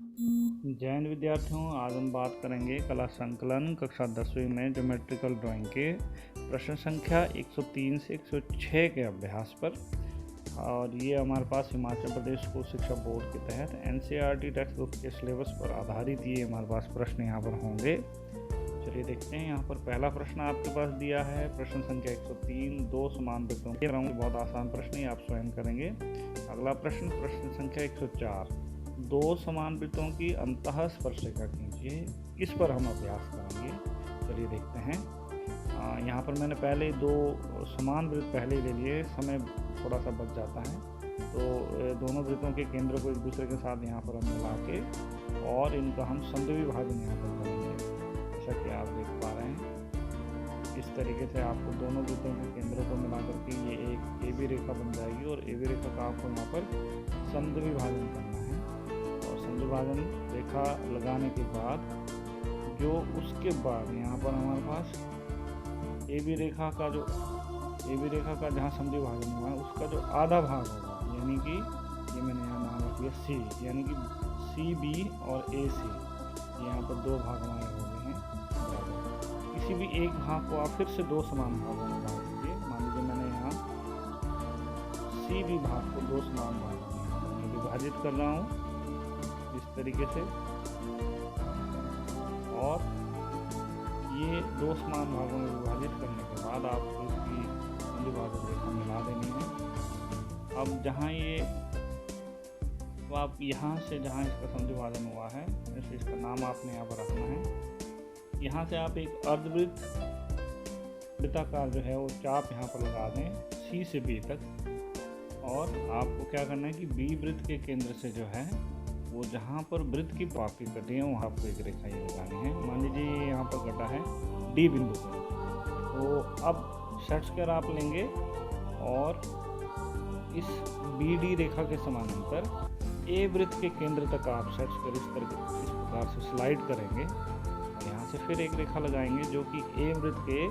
जय हिंद विद्यार्थियों, आज हम बात करेंगे कला संकलन कक्षा 10वीं में ज्योमेट्रिकल ड्राइंग के प्रश्न संख्या 103 से 106 के अभ्यास पर। और ये हमारे पास हिमाचल प्रदेश स्कूल शिक्षा बोर्ड के तहत एनसीईआरटी टेक्स्ट बुक के सिलेबस पर आधारित ये हमारे पास प्रश्न यहाँ पर होंगे। चलिए देखते हैं। यहाँ पर पहला प्रश्न आपके पास दिया है, प्रश्न संख्या 103, दो समान वृत्तों के। बहुत आसान प्रश्न ही आप स्वयं करेंगे। अगला प्रश्न, प्रश्न संख्या 104, दो समान वृत्तों की अंतः स्पर्शिका खींचिए। इस पर हम अभ्यास करेंगे। चलिए देखते हैं। यहाँ पर मैंने पहले दो समान वृत्त पहले ले लिए, समय थोड़ा सा बच जाता है, तो दोनों वृत्तों के केंद्र को एक दूसरे के साथ यहाँ पर हम मिला के और इनका हम समद्विभाजन यहाँ पर करेंगे, जैसा कि आप देख पा रहे हैं। इस तरीके से आपको दोनों वृत्तों के केंद्रों को मिला करके ये एक ए बी रेखा बन जाएगी और ए बी रेखा का आपको यहाँ पर समद्विभाजन करना है। समद्विभाजन रेखा लगाने के बाद जो उसके बाद यहाँ पर हमारे पास ए बी रेखा का जहाँ समद्विभाजन हुआ है उसका जो आधा भाग होगा, यानी कि ये मैंने यहाँ नाम रख दिया सी, यानी कि सी बी और ए सी, यहाँ पर दो भाग हमारे हो गए हैं। किसी भी एक भाग को आप फिर से दो समान भागों में बांट दीजिए। मान लीजिए मैंने यहाँ सी बी भाग को दो समान भागों में विभाजित कर रहा हूँ इस तरीके से, और ये दो समान भागों में विभाजित करने के बाद आपको इसकी समद्विभाजन रेखा मिला देनी है। अब जहाँ ये तो आप यहाँ से जहाँ इसका समद्विभाजन हुआ है, जैसे इसका नाम आपने यहाँ पर रखना है। यहाँ से आप एक अर्धवृत्त वृत्ताकार जो है वो चाप यहाँ पर लगा दें सी से बी तक, और आपको क्या करना है कि बी वृत्त के केंद्र से जो है वो जहाँ पर वृत्त की पापड़ी कटी है वहाँ पर एक रेखा ये लगानी है। मान लीजिए यहाँ पर कटा है डी बिंदु पर, तो अब सेट स्क्वायर आप लेंगे और इस बी डी रेखा के समानांतर ए वृत्त के केंद्र तक आप सेट स्क्वायर इस प्रकार से स्लाइड करेंगे। यहाँ से फिर एक रेखा लगाएंगे जो कि ए वृत्त के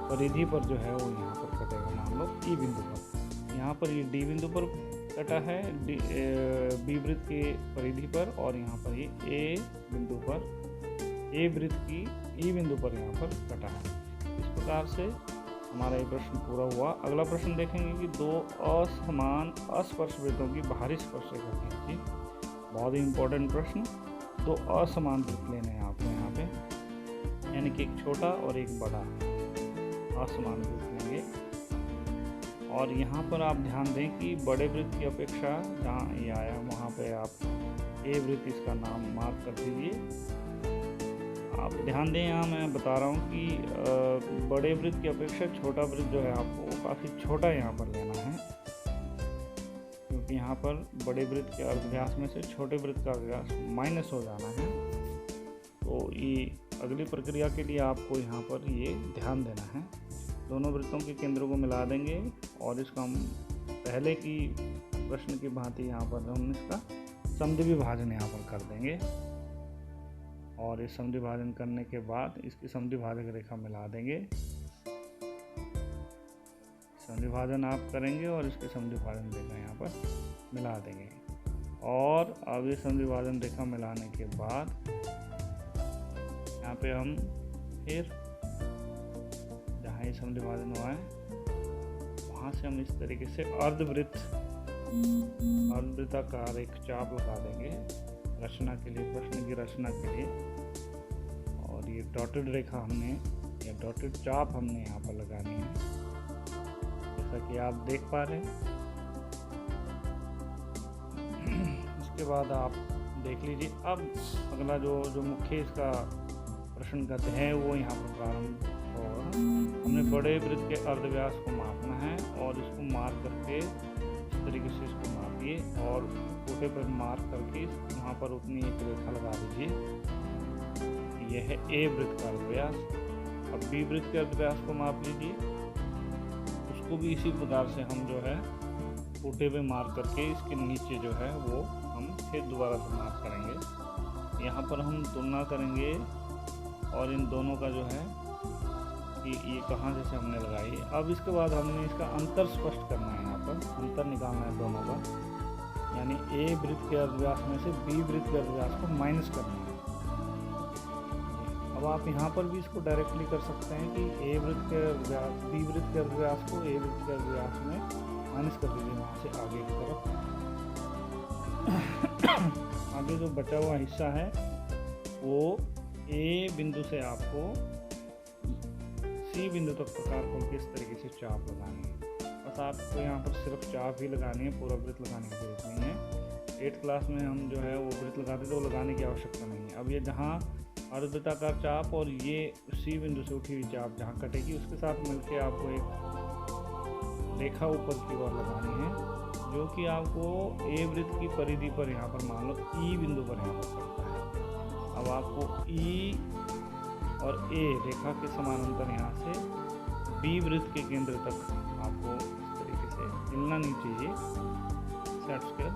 परिधि पर जो है वो यहाँ पर कटेगा, मान लो ई बिंदु पर। यहाँ पर ये डी बिंदु पर कटा है बी वृत्त के परिधि पर, और यहाँ पर ये ए बिंदु पर ए वृत्त की ई बिंदु पर यहाँ पर कटा है। इस प्रकार से हमारा ये प्रश्न पूरा हुआ। अगला प्रश्न देखेंगे कि दो असमान अस्पर्श वृत्तों की बाहरी स्पर्शिका खींचिए। बहुत ही इंपॉर्टेंट प्रश्न। दो असमान वृत्त लेने हैं आपको यहाँ पे, यानी कि एक छोटा और एक बड़ा असमान वृत्त लेंगे। और यहाँ पर आप ध्यान दें कि बड़े वृत्त की अपेक्षा जहाँ ये आया वहाँ पे आप ए वृत्त इसका नाम मार्क कर दीजिए। आप ध्यान दें, यहाँ मैं बता रहा हूँ कि बड़े वृत्त की अपेक्षा छोटा वृत्त जो है आपको वो काफ़ी छोटा यहाँ पर लेना है, क्योंकि यहाँ पर बड़े वृत्त के अर्धव्यास में से छोटे वृत्त का व्यास माइनस हो जाना है। तो ये अगली प्रक्रिया के लिए आपको यहाँ पर ये ध्यान देना है। दोनों वृत्तों के केंद्रों को मिला देंगे और इसका हम पहले की प्रश्न की भांति यहाँ पर हम इसका समद्विभाजन यहाँ पर कर देंगे, और इस समद्विभाजन करने के बाद इसकी समद्विभाजक रेखा मिला देंगे। समद्विभाजन आप करेंगे और इसकी समद्विभाजन रेखा यहाँ पर मिला देंगे। और अब ये समद्विभाजन रेखा मिलाने के बाद यहाँ पे हम फिर जहाँ ये समद्विभाजन हुआ है वहाँ से हम इस तरीके से अर्धवृत्ताकार एक चाप लगा देंगे रचना के लिए, प्रश्न की रचना के लिए। और ये डॉटेड रेखा हमने या डॉटेड चाप हमने यहाँ पर लगानी है, जैसा कि आप देख पा रहे हैं। इसके बाद आप देख लीजिए। अब अगला जो मुख्य इसका प्रश्न करते हैं वो यहाँ पर प्रारंभ होगा। हमने बड़े वृत्त के अर्धव्यास को मापना है और इसको मार्क करके इस तरीके से इसको मापिए और छोटे पर मार्क करके वहाँ पर उतनी एक रेखा लगा दीजिए। यह है ए वृत्त का अर्धव्यास। अब बी वृत्त के अर्धव्यास को माप लीजिए, उसको भी इसी प्रकार से हम जो है छोटे पे मार्क करके इसके नीचे जो है वो हम फिर दोबारा से मार्क करेंगे। यहाँ पर हम तुलना करेंगे और इन दोनों का जो है कि ये कहाँ जैसे हमने लगाई है। अब इसके बाद हमने इसका अंतर स्पष्ट करना है, यहाँ पर अंतर निकालना है दोनों का। यानी ए वृत्त के अर्धव्यास में से बी वृत्त के अर्धव्यास को माइनस करना है। अब आप यहाँ पर भी इसको डायरेक्टली कर सकते हैं कि ए वृत्त के अर्धव्यास बी वृत्त के अर्धव्यास को ए वृत्त के अर्धव्यास में माइनस कर दीजिए वहाँ से आगे की तरफ। आगे जो बचा हुआ हिस्सा है वो ए बिंदु से आपको सी बिंदु तक प्रकार खोल के इस तरीके से चाप लगानी है। बस आपको यहाँ पर सिर्फ चाप ही लगानी है, पूरा वृत्त लगाने की जरूरत नहीं है। 8th क्लास में हम जो है वो वृत्त लगाते थे, वो लगाने की आवश्यकता नहीं है। अब ये जहाँ अर्धवृत्ताकार चाप और ये सी बिंदु से उठी हुई चाप जहाँ कटेगी उसके साथ मिलके आपको एक रेखा ऊपर की ओर लगानी है, जो कि आपको ए वृत्त की परिधि पर यहाँ पर मान लो ई बिंदु पर यहाँ पर पड़ता है। अब आपको ई और ए रेखा के समानांतर यहाँ से बी वृत्त के केंद्र तक आपको इस तरीके से हिलना नहीं चाहिए सेट स्क्वायर।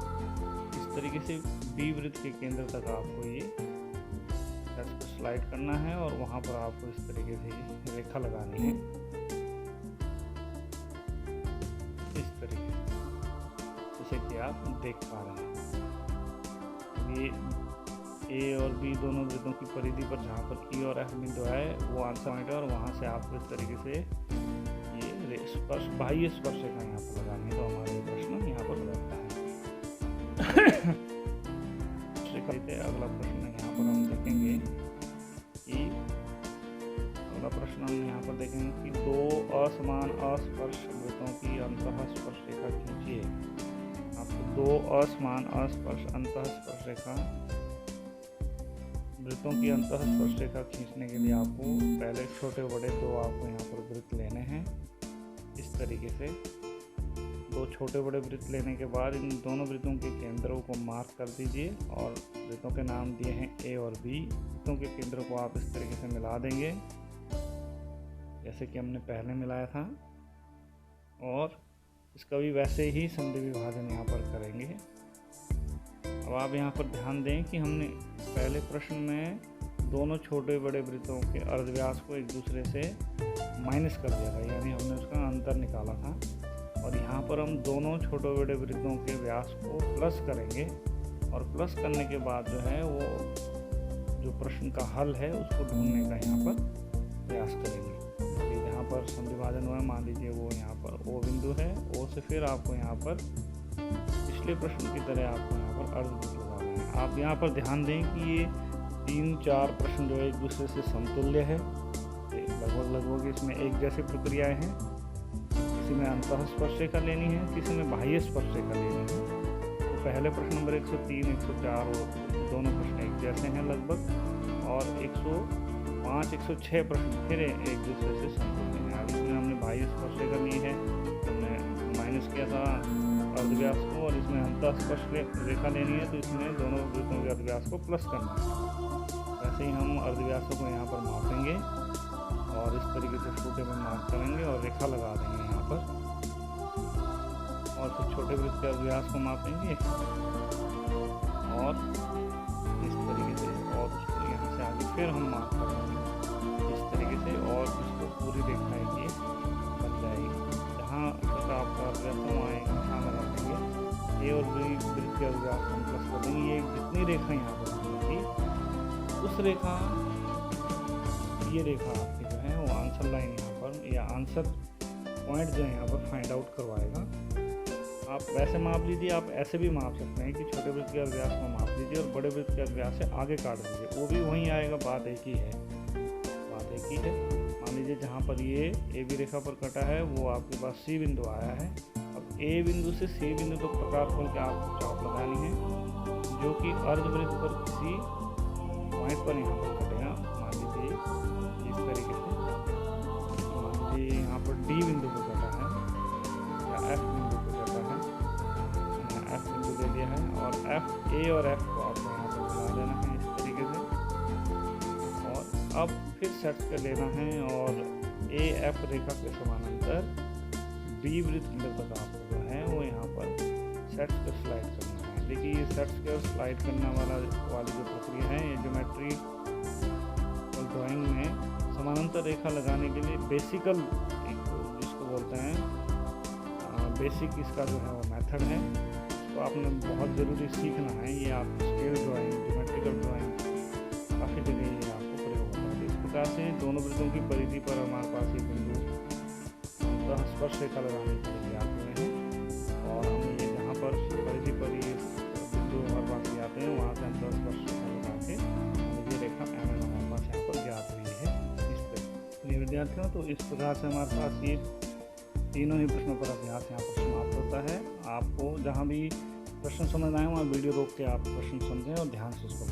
इस तरीके से बी वृत्त के केंद्र तक आपको ये सेट को स्लाइड करना है और वहाँ पर आपको इस तरीके से रेखा लगानी है, इस तरीके से, जैसे कि आप देख पा रहे हैं। ये ए और बी दोनों वृत्तों की परिधि पर जहाँ पर ई और एफ बिंदु है वो आंसर पॉइंट है और वहाँ से आपको इस तरीके से ये स्पर्श बाह्य स्पर्श रेखा यहाँ पर लगानी है। तो हमारा ये प्रश्न यहाँ पर रहता है। अगला प्रश्न यहाँ पर हम देखेंगे कि अगला प्रश्न हम यहाँ पर देखेंगे कि दो असमान अस्पर्श वृत्तों की अंतःस्पर्श रेखा खींचिए। आपको दो असमान अस्पर्श अंतःस्पर्श रेखा वृत्तों की अंतःस्पर्श रेखा खींचने के लिए आपको पहले छोटे बड़े दो आपको यहाँ पर वृत्त लेने हैं। इस तरीके से दो छोटे बड़े वृत्त लेने के बाद इन दोनों वृत्तों के केंद्रों को मार्क कर दीजिए और वृत्तों के नाम दिए हैं ए और बी। वृत्तों के केंद्रों को आप इस तरीके से मिला देंगे जैसे कि हमने पहले मिलाया था, और इसका भी वैसे ही संधि विभाजन यहाँ पर करेंगे। अब आप यहाँ पर ध्यान दें कि हमने पहले प्रश्न में दोनों छोटे बड़े वृत्तों के अर्धव्यास को एक दूसरे से माइनस कर दिया था, यानी हमने उसका अंतर निकाला था। और यहाँ पर हम दोनों छोटे बड़े वृत्तों के व्यास को प्लस करेंगे और प्लस करने के बाद जो है वो जो प्रश्न का हल है उसको ढूंढने का यहाँ पर प्रयास करेंगे। यहाँ पर संधि विभाजन हुआ है, मान लीजिए वो यहाँ पर ओ बिंदु है, ओ से फिर आपको यहाँ पर पिछले प्रश्न की तरह आपको यहाँ पर अर्धवृत्त लगाना है। आप यहाँ पर ध्यान दें कि ये 3-4 प्रश्न जो है एक दूसरे से समतुल्य है, लगभग इसमें एक जैसी प्रक्रियाएं हैं। किसी में अंतःस्पर्श रेखा लेनी है, किसी में बाह्य स्पर्श रेखा लेनी है। तो पहले प्रश्न नंबर 103, 104 दोनों प्रश्न एक जैसे हैं लगभग, और 105, 106 प्रश्न फिर एक दूसरे से समतुल्य हैं। अब इसमें हमने बाह्य स्पर्श रेखा ली है, हमने माइनस किया था अर्धव्यास को, और इसमें अंतःस्पर्श रेखा लेनी है तो इसमें दोनों वृत्तों के अर्धव्यास को प्लस करना है। वैसे ही हम अर्धव्यासों को यहाँ पर मापेंगे और इस तरीके से छोटे में मार्क करेंगे और रेखा लगा देंगे यहाँ पर, और फिर छोटे वृत्त के अर्धव्यास को मापेंगे और इस तरीके से, और उसको यहाँ से आगे फिर हम मार्क करेंगे इस तरीके से, और इसको पूरी रेखा ये बन जाएगी। जहाँ तक आपका अर्धव्यास वहाँ एक निशान लगा देंगे, ए और बी वृत्त के अर्धव्यास हम प्लस कर देंगे। ये जितनी रेखा यहाँ पर बनेगी उस रेखा, ये रेखा आपकी जो है वो आंसर लाइन यहाँ पर या आंसर पॉइंट जो है यहाँ पर फाइंड आउट करवाएगा। आप वैसे माप लीजिए, आप ऐसे भी माप सकते हैं कि छोटे वृत्त के अर्धव्यास को माप लीजिए और बड़े वृत्त के अर्धव्यास से आगे काट दीजिए, वो भी वहीं आएगा। बात एक ही है, बात एक ही है। मान लीजिए जहाँ पर ये ए बी रेखा पर कटा है वो आपके पास सी बिंदु आया है। अब ए बिंदु से सी बिंदु तक प्रकार खोल के आपको चाप लगानी है, जो कि अर्धवृत्त पर किसी पॉइंट पर यहाँ पर कटेगा। मान लीजिए इस तरीके से, मान लीजिए यहाँ पर डी बिंदु पर कटा है या एफ बिंदु पर कटा है, यहाँ एफ बिंदु दे दिया है, और एफ ए और एफ को आपको यहाँ पर मिला देना है इस तरीके से। और अब फिर सेट कर लेना है और ए एफ रेखा के समानांतर बी वृत्त केंद्र तक आपको जो है वो यहाँ पर सेट्स पर स्लाइड करना है। देखिए ये सेट्स पर स्लाइड करने वाली जो प्रक्रिया है, ये ज्योमेट्री और ड्राइंग में समानांतर रेखा लगाने के लिए बेसिकल जिसको बोलते हैं बेसिक इसका जो है वो मेथड है, तो आपने बहुत ज़रूरी सीखना है। ये आप स्केल ड्राइंग, ज्योमेट्रिकल ड्राइंग काफ़ी जगह ये आपको प्रयोग होता है। इस प्रकार से दोनों वृत्तों की परिधि पर हमारे पास ये बिंदु स्पर्श रेखा लगानी पड़ेगी आपको है। और हम ये जहाँ पर परिधि पर ये बिंदु हमारे पास ज्ञात हैं, वहाँ से हम स्पर्श रेखा लगा के ये रेखा MN हमारे पास यहाँ पर ज्ञात हुई है। इस पर विद्यार्थियों, तो इस प्रकार से हमारे पास ये तीनों ही प्रश्नों पर अभ्यास यहाँ पर समाप्त होता है। आपको जहाँ भी प्रश्न समझ आए वहाँ वीडियो रोक के आप प्रश्न समझें और ध्यान से उसको